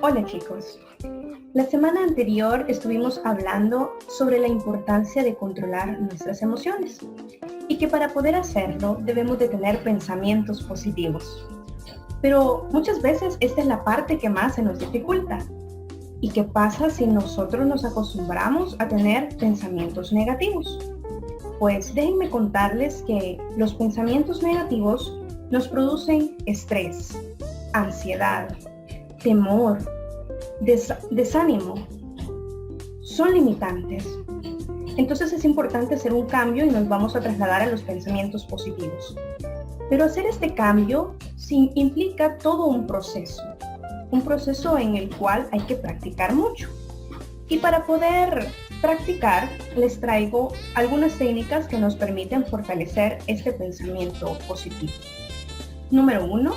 Hola chicos, la semana anterior estuvimos hablando sobre la importancia de controlar nuestras emociones y que para poder hacerlo debemos de tener pensamientos positivos. Pero muchas veces esta es la parte que más se nos dificulta. ¿Y qué pasa si nosotros nos acostumbramos a tener pensamientos negativos? Pues déjenme contarles que los pensamientos negativos nos producen estrés, ansiedad, temor, desánimo. Son limitantes. Entonces es importante hacer un cambio y nos vamos a trasladar a los pensamientos positivos. Pero hacer este cambio implica todo un proceso en el cual hay que practicar mucho. Y para poder practicar, les traigo algunas técnicas que nos permiten fortalecer este pensamiento positivo. Número 1,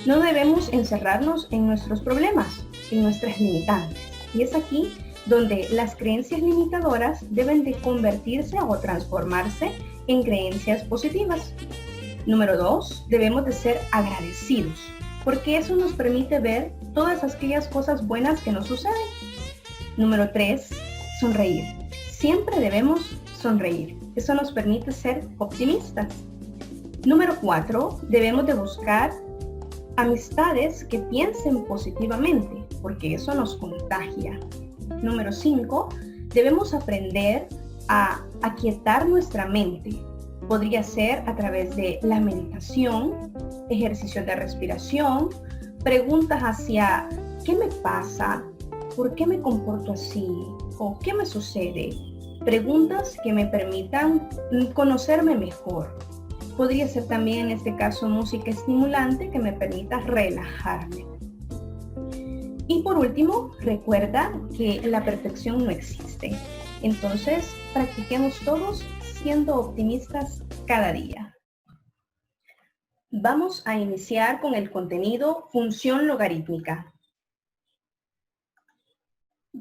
no debemos encerrarnos en nuestros problemas, en nuestras limitantes. Y es aquí donde las creencias limitadoras deben de convertirse o transformarse en creencias positivas. Número 2, debemos de ser agradecidos, porque eso nos permite ver todas aquellas cosas buenas que nos suceden. Número 3, sonreír. Siempre debemos sonreír. Eso nos permite ser optimistas. Número 4, debemos de buscar amistades que piensen positivamente, porque eso nos contagia. Número 5, debemos aprender a aquietar nuestra mente. Podría ser a través de la meditación, ejercicios de respiración, preguntas hacia ¿qué me pasa? ¿Por qué me comporto así? ¿O qué me sucede? Preguntas que me permitan conocerme mejor. Podría ser también en este caso música estimulante que me permita relajarme. Y por último, recuerda que la perfección no existe. Entonces, practiquemos todos siendo optimistas cada día. Vamos a iniciar con el contenido función logarítmica.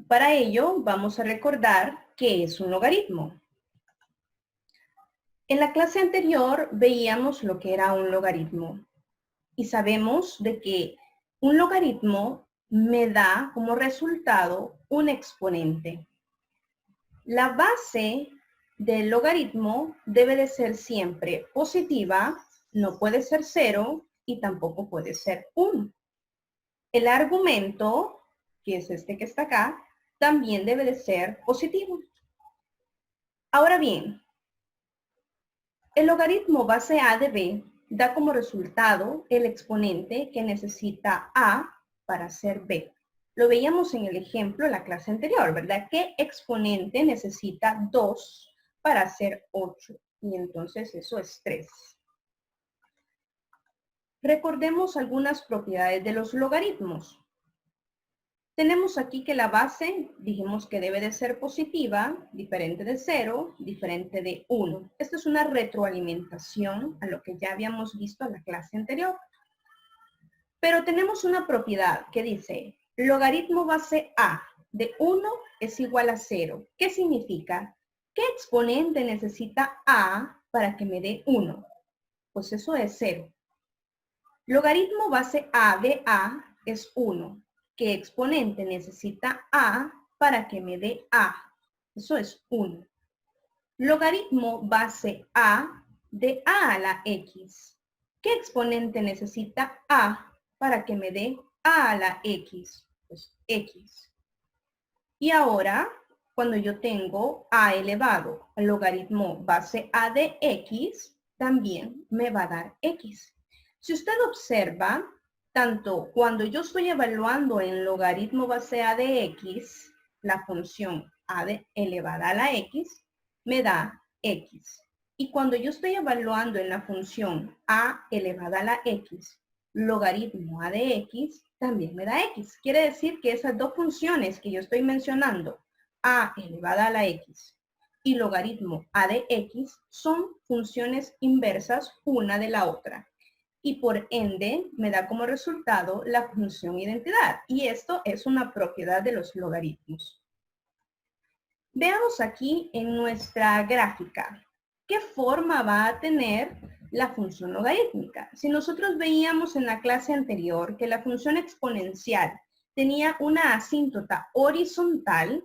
Para ello, vamos a recordar qué es un logaritmo. En la clase anterior veíamos lo que era un logaritmo y sabemos de que un logaritmo me da como resultado un exponente. La base del logaritmo debe de ser siempre positiva, no puede ser 0 y tampoco puede ser 1. El argumento, que es este que está acá, también debe de ser positivo. Ahora bien, el logaritmo base a de b da como resultado el exponente que necesita a para ser b. Lo veíamos en el ejemplo de la clase anterior, ¿verdad? ¿Qué exponente necesita 2 para hacer 8? Y entonces eso es 3. Recordemos algunas propiedades de los logaritmos. Tenemos aquí que la base, dijimos que debe de ser positiva, diferente de 0, diferente de 1. Esto es una retroalimentación a lo que ya habíamos visto en la clase anterior. Pero tenemos una propiedad que dice, logaritmo base a de 1 es igual a 0. ¿Qué significa? ¿Qué exponente necesita a para que me dé 1? Pues eso es 0. Logaritmo base a de a es 1. ¿Qué exponente necesita a para que me dé a? Eso es 1. Logaritmo base a de a la x. ¿Qué exponente necesita a para que me dé a a la x? Pues x. Y ahora, cuando yo tengo a elevado al logaritmo base a de x, también me va a dar x. Si usted observa, tanto cuando yo estoy evaluando en logaritmo base a de x, la función a de elevada a la x, me da x. Y cuando yo estoy evaluando en la función a elevada a la x, logaritmo a de x, también me da x. Quiere decir que esas dos funciones que yo estoy mencionando, a elevada a la x y logaritmo a de x, son funciones inversas una de la otra. Y por ende me da como resultado la función identidad. Y esto es una propiedad de los logaritmos. Veamos aquí en nuestra gráfica, ¿qué forma va a tener la función logarítmica? Si nosotros veíamos en la clase anterior que la función exponencial tenía una asíntota horizontal.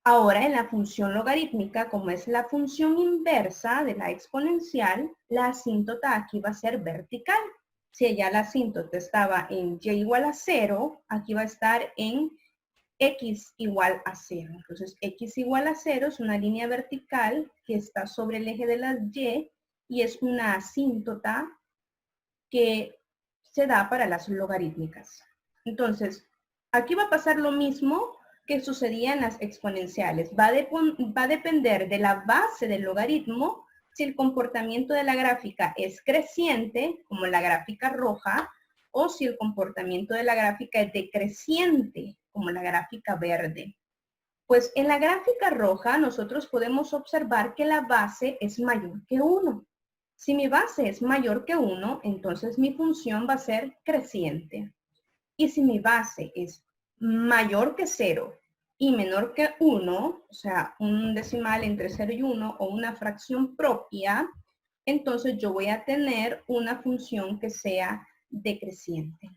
Ahora en la función logarítmica, como es la función inversa de la exponencial, la asíntota aquí va a ser vertical. Si allá la asíntota estaba en y igual a 0, aquí va a estar en x igual a 0. Entonces, x igual a 0 es una línea vertical que está sobre el eje de las y es una asíntota que se da para las logarítmicas. Entonces, aquí va a pasar lo mismo que sucedía en las exponenciales. Va a depender de la base del logaritmo si el comportamiento de la gráfica es creciente, como la gráfica roja, o si el comportamiento de la gráfica es decreciente, como la gráfica verde. Pues en la gráfica roja nosotros podemos observar que la base es mayor que 1. Si mi base es mayor que 1, entonces mi función va a ser creciente. Y si mi base es mayor que 0 y menor que 1, o sea, un decimal entre 0 y 1 o una fracción propia, entonces yo voy a tener una función que sea decreciente.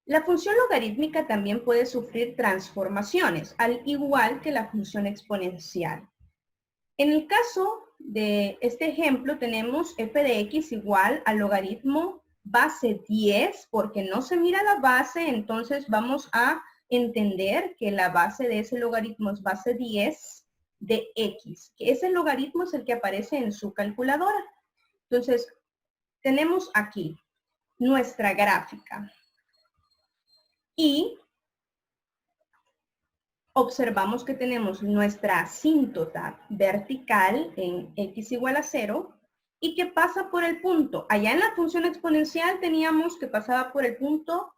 La función logarítmica también puede sufrir transformaciones, al igual que la función exponencial. En el caso de este ejemplo tenemos f de x igual al logaritmo base 10, porque no se mira la base, entonces vamos a entender que la base de ese logaritmo es base 10 de x, que ese logaritmo es el que aparece en su calculadora. Entonces, tenemos aquí nuestra gráfica y observamos que tenemos nuestra asíntota vertical en x igual a 0 y que pasa por el punto. Allá en la función exponencial teníamos que pasaba por el punto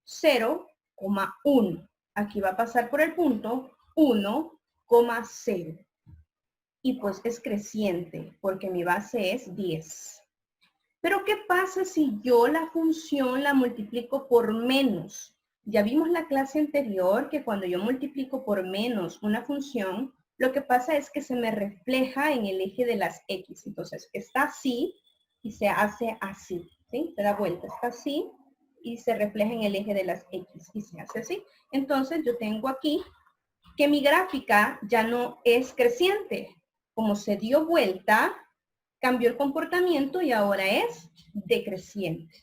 0,1. Aquí va a pasar por el punto 1,0. Y pues es creciente porque mi base es 10. Pero ¿qué pasa si yo la función la multiplico por menos? Ya vimos la clase anterior que cuando yo multiplico por menos una función, lo que pasa es que se me refleja en el eje de las x. Entonces, está así y se hace así, ¿sí? Se da vuelta, está así y se refleja en el eje de las x y se hace así. Entonces, yo tengo aquí que mi gráfica ya no es creciente. Como se dio vuelta, cambió el comportamiento y ahora es decreciente.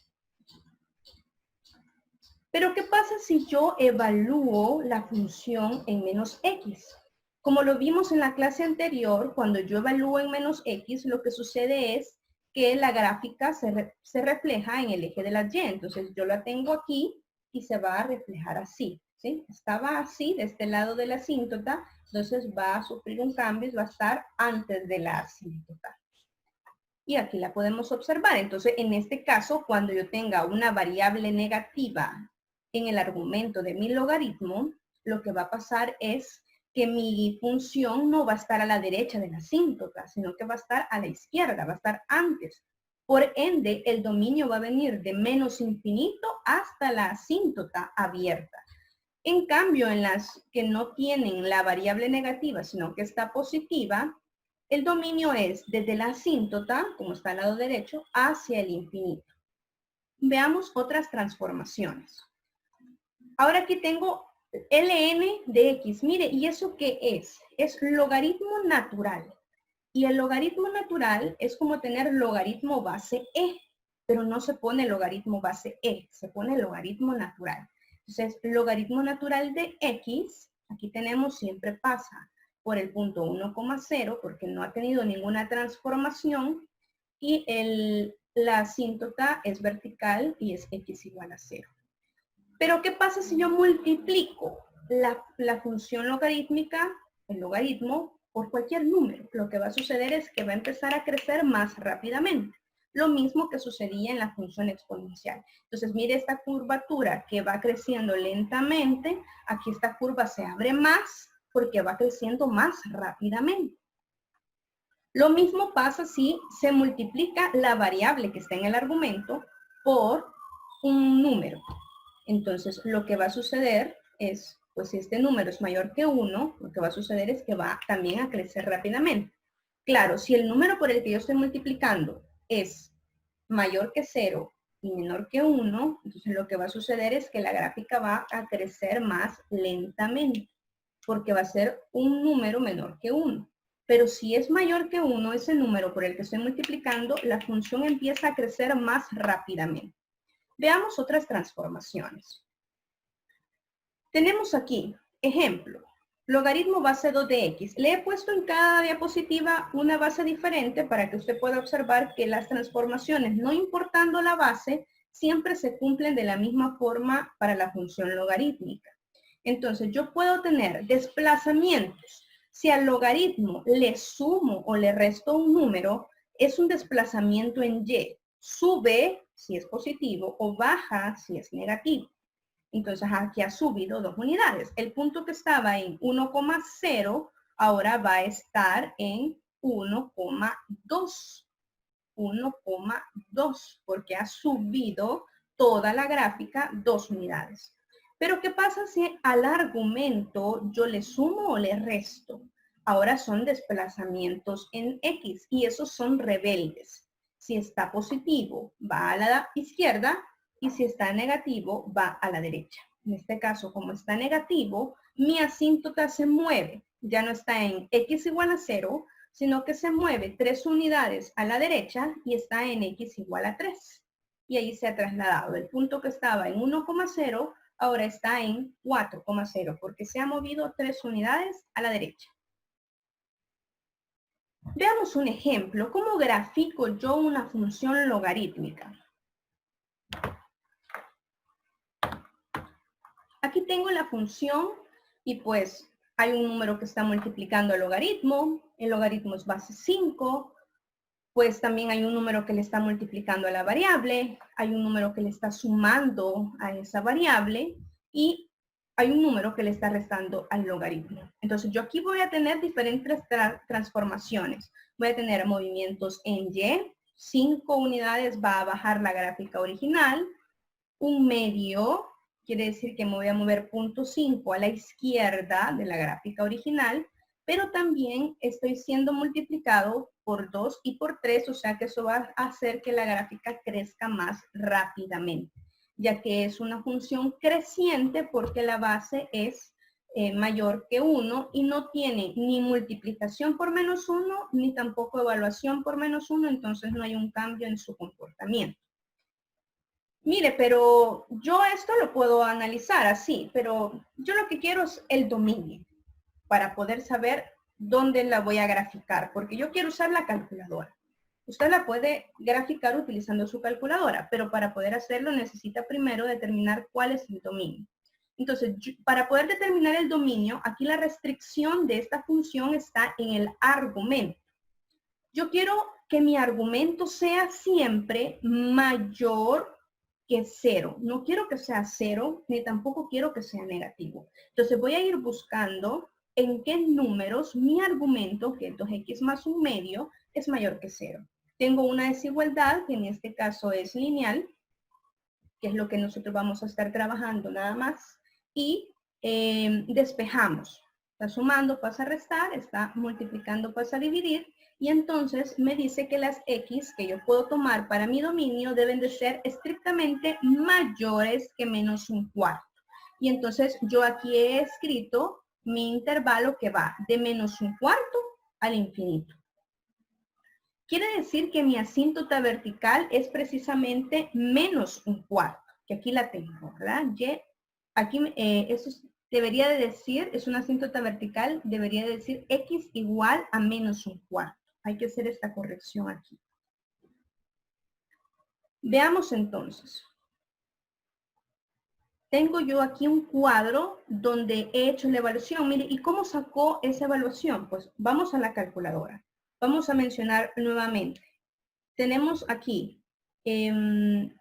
Pero ¿qué pasa si yo evalúo la función en menos x? Como lo vimos en la clase anterior, cuando yo evalúo en menos x, lo que sucede es que la gráfica se refleja en el eje de la y. Entonces yo la tengo aquí y se va a reflejar así, ¿sí? Estaba así de este lado de la asíntota, entonces va a sufrir un cambio y va a estar antes de la asíntota. Y aquí la podemos observar. Entonces, en este caso, cuando yo tenga una variable negativa en el argumento de mi logaritmo, lo que va a pasar es que mi función no va a estar a la derecha de la asíntota, sino que va a estar a la izquierda, va a estar antes. Por ende, el dominio va a venir de menos infinito hasta la asíntota abierta. En cambio, en las que no tienen la variable negativa, sino que está positiva, el dominio es desde la asíntota, como está al lado derecho, hacia el infinito. Veamos otras transformaciones. Ahora aquí tengo ln de x. Mire, ¿y eso qué es? Es logaritmo natural. Y el logaritmo natural es como tener logaritmo base e, pero no se pone logaritmo base e, se pone logaritmo natural. Entonces, logaritmo natural de x, aquí tenemos siempre pasa por el punto 1,0 porque no ha tenido ninguna transformación y la asíntota es vertical y es x igual a 0. Pero ¿qué pasa si yo multiplico la función logarítmica, el logaritmo, por cualquier número? Lo que va a suceder es que va a empezar a crecer más rápidamente. Lo mismo que sucedía en la función exponencial. Entonces, mire esta curvatura que va creciendo lentamente. Aquí esta curva se abre más porque va creciendo más rápidamente. Lo mismo pasa si se multiplica la variable que está en el argumento por un número. Entonces, lo que va a suceder es, pues si este número es mayor que 1, lo que va a suceder es que va también a crecer rápidamente. Claro, si el número por el que yo estoy multiplicando es mayor que 0 y menor que 1, entonces lo que va a suceder es que la gráfica va a crecer más lentamente, porque va a ser un número menor que 1. Pero si es mayor que 1, ese número por el que estoy multiplicando, la función empieza a crecer más rápidamente. Veamos otras transformaciones. Tenemos aquí, ejemplo, logaritmo base 2 de x. Le he puesto en cada diapositiva una base diferente para que usted pueda observar que las transformaciones, no importando la base, siempre se cumplen de la misma forma para la función logarítmica. Entonces, yo puedo tener desplazamientos. Si al logaritmo le sumo o le resto un número, es un desplazamiento en y. Sube si es positivo o baja si es negativo. Entonces aquí ha subido 2 unidades. El punto que estaba en 1,0 ahora va a estar en 1,2. 1,2 porque ha subido toda la gráfica 2 unidades. Pero ¿qué pasa si al argumento yo le sumo o le resto? Ahora son desplazamientos en X y esos son rebeldes. Si está positivo, va a la izquierda y si está negativo, va a la derecha. En este caso, como está negativo, mi asíntota se mueve. Ya no está en X igual a 0, sino que se mueve 3 unidades a la derecha y está en X igual a 3. Y ahí se ha trasladado. El punto que estaba en 1,0 ahora está en 4,0 porque se ha movido 3 unidades a la derecha. Veamos un ejemplo. ¿Cómo grafico yo una función logarítmica? Aquí tengo la función y pues hay un número que está multiplicando el logaritmo es base 5, pues también hay un número que le está multiplicando a la variable, hay un número que le está sumando a esa variable y hay un número que le está restando al logaritmo. Entonces yo aquí voy a tener diferentes transformaciones. Voy a tener movimientos en Y, 5 unidades va a bajar la gráfica original, un medio quiere decir que me voy a mover 0.5 a la izquierda de la gráfica original, pero también estoy siendo multiplicado por 2 y por 3, o sea que eso va a hacer que la gráfica crezca más rápidamente, ya que es una función creciente porque la base es mayor que 1 y no tiene ni multiplicación por menos 1, ni tampoco evaluación por menos 1, entonces no hay un cambio en su comportamiento. Mire, pero yo esto lo puedo analizar así, pero yo lo que quiero es el dominio para poder saber dónde la voy a graficar, porque yo quiero usar la calculadora. Usted la puede graficar utilizando su calculadora, pero para poder hacerlo necesita primero determinar cuál es el dominio. Entonces, para poder determinar el dominio, aquí la restricción de esta función está en el argumento. Yo quiero que mi argumento sea siempre mayor que 0. No quiero que sea 0, ni tampoco quiero que sea negativo. Entonces voy a ir buscando en qué números mi argumento, que es 2x más un medio, es mayor que 0. Tengo una desigualdad, que en este caso es lineal, que es lo que nosotros vamos a estar trabajando nada más, y despejamos. Está sumando, pasa a restar, está multiplicando, pasa a dividir, y entonces me dice que las x que yo puedo tomar para mi dominio deben de ser estrictamente mayores que menos un cuarto. Y entonces yo aquí he escrito mi intervalo que va de menos un cuarto al infinito. Quiere decir que mi asíntota vertical es precisamente menos un cuarto, que aquí la tengo, ¿verdad? Y aquí eso debería de decir, es una asíntota vertical, debería de decir x igual a menos un cuarto. Hay que hacer esta corrección aquí. Veamos entonces. Tengo yo aquí un cuadro donde he hecho la evaluación. Mire, ¿y cómo sacó esa evaluación? Pues vamos a la calculadora. Vamos a mencionar nuevamente. Tenemos aquí, en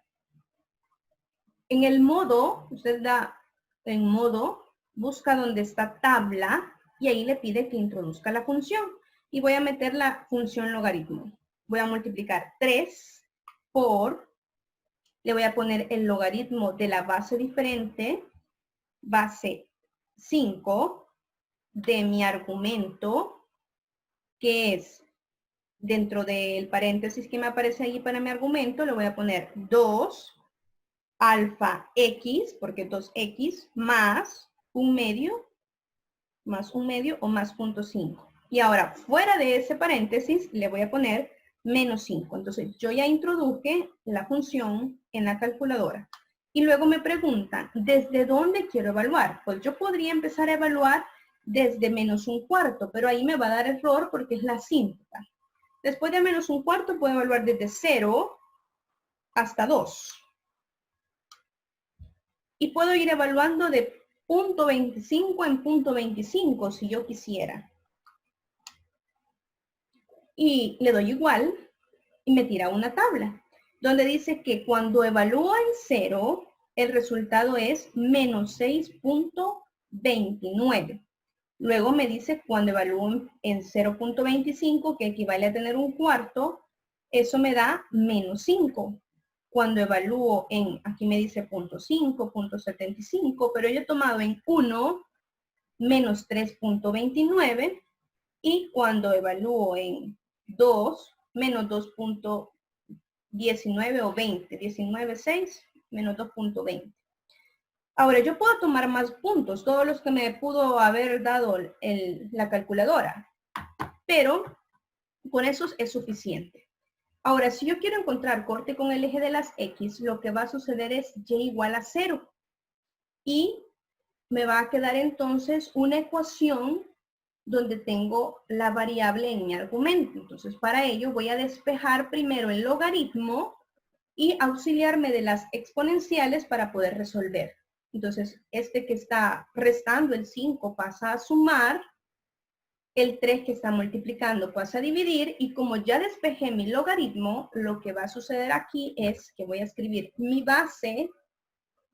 el modo, usted da en modo, busca donde está tabla y ahí le pide que introduzca la función. Y voy a meter la función logaritmo. Voy a multiplicar 3 por, le voy a poner el logaritmo de la base diferente, base 5, de mi argumento, que es dentro del paréntesis que me aparece ahí para mi argumento, le voy a poner 2 alfa x, porque 2x, más un medio o más 0.5. Y ahora, fuera de ese paréntesis, le voy a poner menos 5. Entonces, yo ya introduje la función en la calculadora. Y luego me preguntan, ¿desde dónde quiero evaluar? Pues yo podría empezar a evaluar desde menos un cuarto, pero ahí me va a dar error porque es la asíntota. Después de menos un cuarto, puedo evaluar desde 0 hasta 2. Y puedo ir evaluando de 0.25 en 0.25 si yo quisiera. Y le doy igual y me tira una tabla donde dice que cuando evalúa en 0, el resultado es menos 6.29. Luego me dice cuando evalúo en 0.25, que equivale a tener un cuarto, eso me da menos 5. Cuando evalúo en, aquí me dice 0.5, 0.75, pero yo he tomado en 1, menos 3.29. Y cuando evalúo en 2, menos 2.19 o 20, 19.6, menos 2.20. Ahora, yo puedo tomar más puntos, todos los que me pudo haber dado la calculadora, pero con eso es suficiente. Ahora, si yo quiero encontrar corte con el eje de las X, lo que va a suceder es Y igual a 0. Y me va a quedar entonces una ecuación donde tengo la variable en mi argumento. Entonces, para ello voy a despejar primero el logaritmo y auxiliarme de las exponenciales para poder resolver. Entonces, este que está restando el 5 pasa a sumar, el 3 que está multiplicando pasa a dividir, y como ya despejé mi logaritmo, lo que va a suceder aquí es que voy a escribir mi base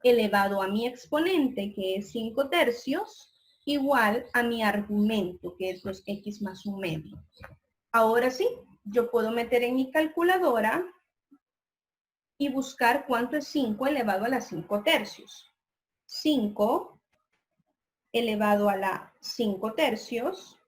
elevado a mi exponente, que es 5 tercios, igual a mi argumento, que es los x más un medio. Ahora sí, yo puedo meter en mi calculadora y buscar cuánto es 5 elevado a la 5 tercios. 5 elevado a la 5 tercios,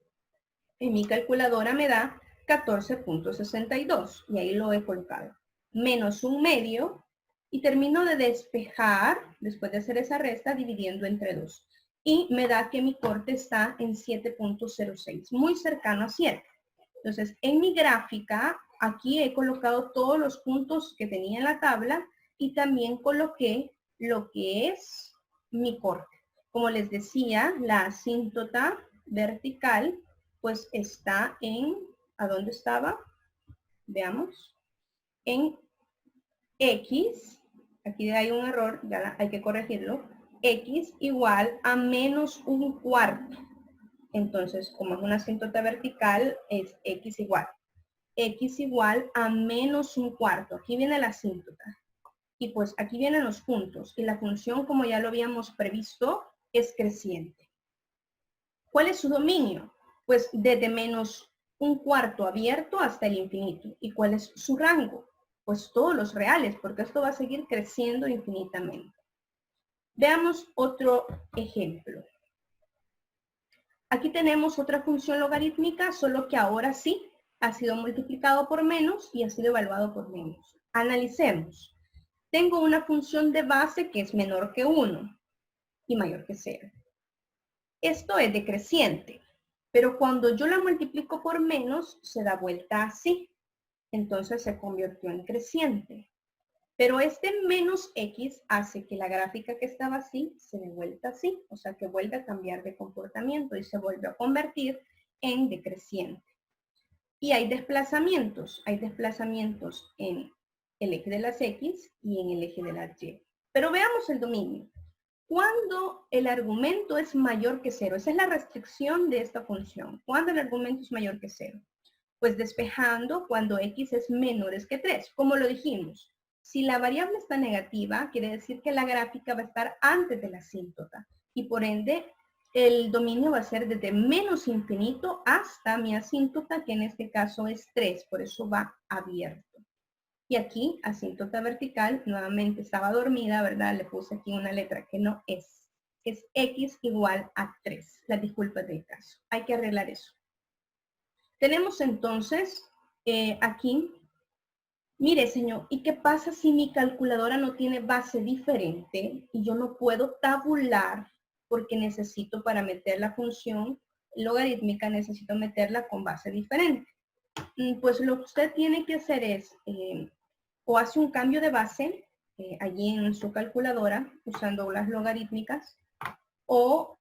en mi calculadora me da 14.62, y ahí lo he colocado. Menos un medio, y termino de despejar, después de hacer esa resta, dividiendo entre 2. Y me da que mi corte está en 7.06, muy cercano a 7. Entonces, en mi gráfica, aquí he colocado todos los puntos que tenía en la tabla y también coloqué lo que es mi corte. Como les decía, la asíntota vertical, pues está en, ¿a dónde estaba? Veamos. En X, aquí hay un error, ya hay que corregirlo. X igual a menos un cuarto. Entonces, como es una asíntota vertical, es X igual a menos un cuarto. Aquí viene la asíntota. Y pues aquí vienen los puntos. Y la función, como ya lo habíamos previsto, es creciente. ¿Cuál es su dominio? Pues desde menos un cuarto abierto hasta el infinito. ¿Y cuál es su rango? Pues todos los reales, porque esto va a seguir creciendo infinitamente. Veamos otro ejemplo. Aquí tenemos otra función logarítmica, solo que ahora sí ha sido multiplicado por menos y ha sido evaluado por menos. Analicemos. Tengo una función de base que es menor que 1 y mayor que 0. Esto es decreciente, pero cuando yo la multiplico por menos, se da vuelta así. Entonces se convirtió en creciente. Pero este menos x hace que la gráfica que estaba así se dé vuelta así, o sea que vuelve a cambiar de comportamiento y se vuelve a convertir en decreciente. Y hay desplazamientos en el eje de las x y en el eje de las y. Pero veamos el dominio. Cuando el argumento es mayor que 0, esa es la restricción de esta función. Cuando el argumento es mayor que 0, pues despejando cuando x es menor que 3, como lo dijimos. Si la variable está negativa, quiere decir que la gráfica va a estar antes de la asíntota y por ende el dominio va a ser desde menos infinito hasta mi asíntota, que en este caso es 3, por eso va abierto. Y aquí, asíntota vertical, nuevamente estaba dormida, ¿verdad? Le puse aquí una letra que no es. Es x igual a 3. Las disculpas del caso. Hay que arreglar eso. Tenemos entonces aquí, mire señor, ¿y qué pasa si mi calculadora no tiene base diferente y yo no puedo tabular porque necesito para meter la función logarítmica, necesito meterla con base diferente? Pues lo que usted tiene que hacer es, o hace un cambio de base allí en su calculadora usando las logarítmicas, o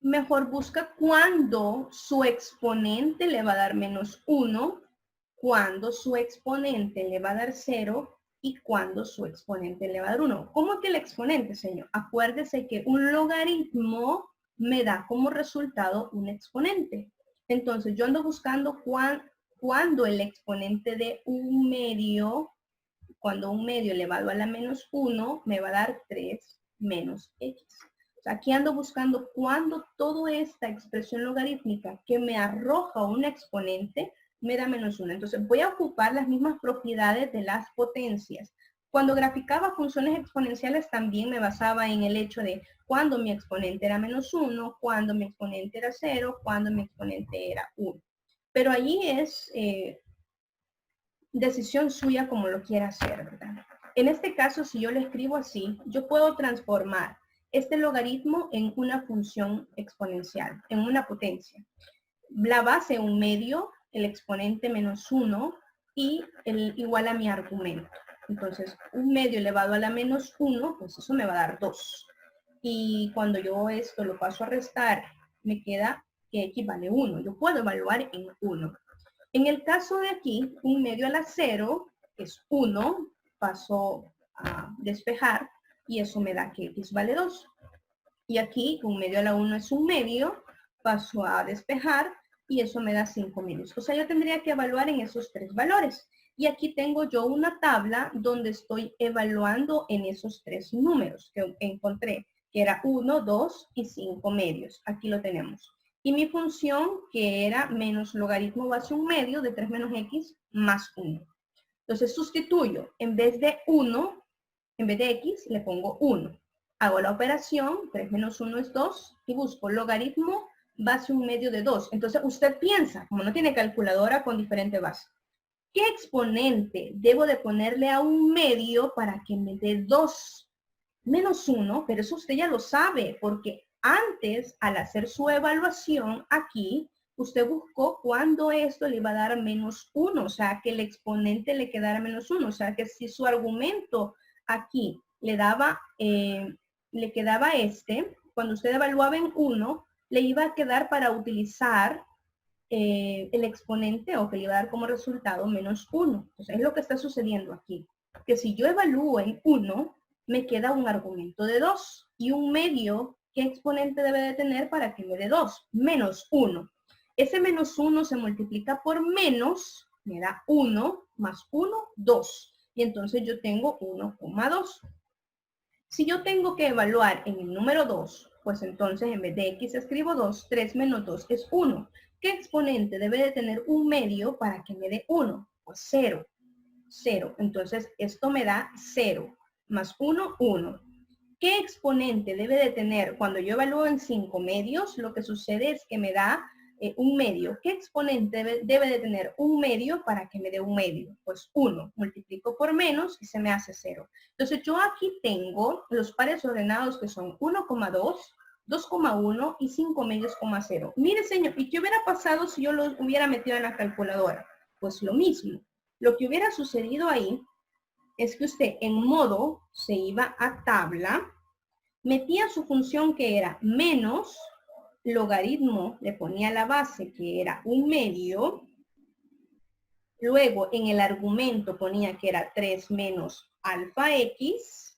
mejor busca cuándo su exponente le va a dar -1, cuándo su exponente le va a dar 0 y cuándo su exponente le va a dar 1. ¿Cómo que el exponente, señor? Acuérdese que un logaritmo me da como resultado un exponente. Entonces, yo ando buscando cuándo el exponente de un medio, cuando un medio elevado a la -1, me va a dar 3 menos x. Aquí ando buscando cuando toda esta expresión logarítmica que me arroja un exponente me da -1. Entonces voy a ocupar las mismas propiedades de las potencias. Cuando graficaba funciones exponenciales también me basaba en el hecho de cuando mi exponente era -1, cuando mi exponente era 0, cuando mi exponente era 1. Pero allí es decisión suya como lo quiera hacer, ¿verdad? En este caso, si yo lo escribo así, yo puedo transformar este logaritmo en una función exponencial, en una potencia. La base, un medio, el exponente -1 y el igual a mi argumento. Entonces, un medio elevado a la -1, pues eso me va a dar 2. Y cuando yo esto lo paso a restar, me queda que x vale 1. Yo puedo evaluar en 1. En el caso de aquí, un medio a la 0 es 1, paso a despejar y eso me da que x vale 2. Y aquí, un medio a la 1 es un medio, paso a despejar y eso me da 5 medios. O sea, yo tendría que evaluar en esos tres valores. Y aquí tengo yo una tabla donde estoy evaluando en esos tres números que encontré, que era 1, 2 y 5 medios. Aquí lo tenemos. Y mi función, que era menos logaritmo base un medio de 3 menos x más 1. Entonces sustituyo, en vez de 1, en vez de x, le pongo 1. Hago la operación, 3 menos 1 es 2, y busco logaritmo base un medio de 2. Entonces usted piensa, como no tiene calculadora con diferente base, ¿qué exponente debo de ponerle a un medio para que me dé 2? Menos 1, pero eso usted ya lo sabe, porque antes, al hacer su evaluación aquí, usted buscó cuándo esto le iba a dar -1, o sea, que el exponente le quedara -1, o sea, que si su argumento aquí le quedaba cuando usted evaluaba en 1, le iba a quedar para utilizar el exponente o que le iba a dar como resultado -1. Entonces, es lo que está sucediendo aquí. Que si yo evalúo en 1, me queda un argumento de 2 y un medio, ¿qué exponente debe de tener para que me dé 2? -1. Ese -1 se multiplica por menos, me da 1 más 1, 2. Y entonces yo tengo 1,2. Si yo tengo que evaluar en el número 2, pues entonces en vez de x escribo 2, 3 menos 2 es 1. ¿Qué exponente debe de tener un medio para que me dé 1? Pues 0. 0. Entonces esto me da 0. Más 1, 1. ¿Qué exponente debe de tener? Cuando yo evalúo en 5 medios, lo que sucede es que me da un medio. ¿Qué exponente debe de tener un medio para que me dé un medio? Pues 1. Multiplico por menos y se me hace 0. Entonces yo aquí tengo los pares ordenados que son 1,2, 2,1 y 5 medios, 0. Mire, señor, ¿y qué hubiera pasado si yo los hubiera metido en la calculadora? Pues lo mismo. Lo que hubiera sucedido ahí es que usted en modo se iba a tabla, metía su función que era menos logaritmo, le ponía la base que era un medio, luego en el argumento ponía que era 3 menos alfa x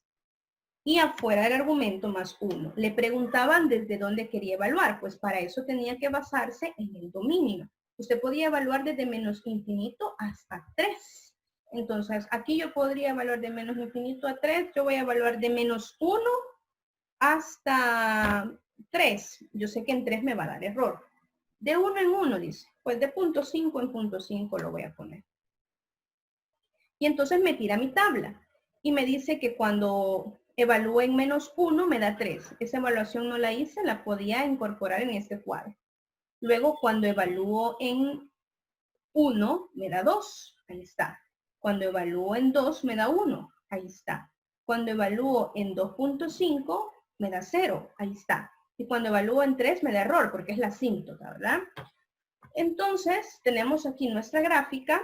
y afuera del argumento más 1. Le preguntaban desde dónde quería evaluar, pues para eso tenía que basarse en el dominio. Usted podía evaluar desde menos infinito hasta 3. Entonces, aquí yo podría evaluar de menos infinito a 3. Yo voy a evaluar de menos 1 hasta 3. Yo sé que en 3 me va a dar error. De 1 en 1, dice. Pues de 0.5 en 0.5 lo voy a poner. Y entonces me tira mi tabla. Y me dice que cuando evalúo en menos 1 me da 3. Esa evaluación no la hice, la podía incorporar en este cuadro. Luego, cuando evalúo en 1 me da 2, ahí está. Cuando evalúo en 2 me da 1, ahí está. Cuando evalúo en 2.5 me da 0, ahí está. Y cuando evalúo en 3 me da error porque es la asíntota, ¿verdad? Entonces tenemos aquí nuestra gráfica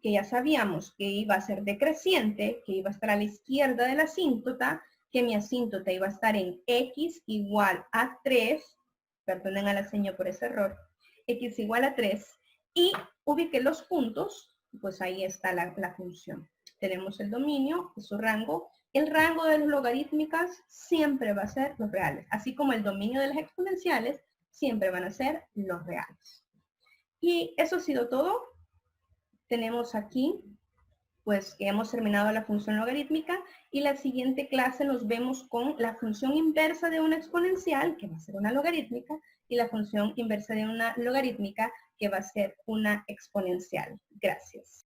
que ya sabíamos que iba a ser decreciente, que iba a estar a la izquierda de la asíntota, que mi asíntota iba a estar en x igual a 3, perdonen a la seña por ese error, x igual a 3, y ubiqué los puntos, pues ahí está la función. Tenemos el dominio y su rango. El rango de las logarítmicas siempre va a ser los reales, así como el dominio de las exponenciales siempre van a ser los reales. Y eso ha sido todo. Tenemos aquí pues que hemos terminado la función logarítmica y la siguiente clase nos vemos con la función inversa de una exponencial, que va a ser una logarítmica, y la función inversa de una logarítmica, que va a ser una exponencial. Gracias.